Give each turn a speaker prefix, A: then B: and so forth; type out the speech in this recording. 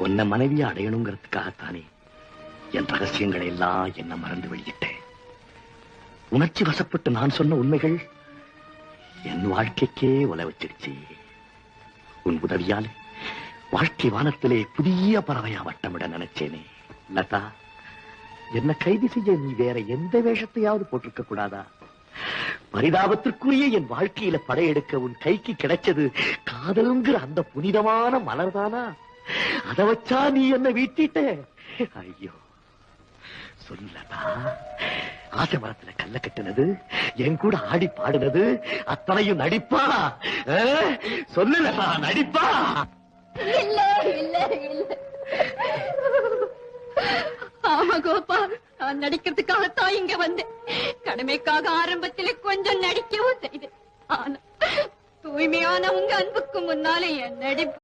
A: உன்னை மனைவியை அடையணுங்கிறதுக்காகத்தானே என் ரகசியங்களை எல்லாம் என்ன மறந்து வெளியிட்டேன். உணர்ச்சி வசப்பட்டு நான் சொன்ன உண்மைகள் என் வாழ்க்கைக்கே உல வச்சிருச்சு. உன் உதவியால் வாழ்க்கை வானத்திலே புதிய பறவையா வட்டமிட நினைச்சேனே. லதா, என்ன கைது செய்ய நீ வேற எந்த வேஷத்தையாவது போட்டிருக்க கூடாதா? பரிதாபத்திற்குரிய என் வாழ்க்கையில படையெடுக்க உன் கைக்கு கிடைச்சது காதலுங்கிற அந்த புனிதமான மலர்தானா? அதை வச்சா நீ என்ன வீட்டிட்ட? ஐயோ சொல்லதா, ஆசை மரத்துல கல்ல கட்டுனது, என் கூட ஆடி பாடுனது அத்தனையும் நடிப்பா? சொல்லலதா, நடிப்பா?
B: இல்ல இல்ல இல்ல. ஆமா கோபால், நான் நடிக்கிறதுக்காகத்தான் இங்க வந்தேன். கடமைக்காக ஆரம்பத்திலே கொஞ்சம் நடிக்கவும் செய்தேன். ஆனா தூய்மையான உங்க அன்புக்கு முன்னாலே என் நடிப்பு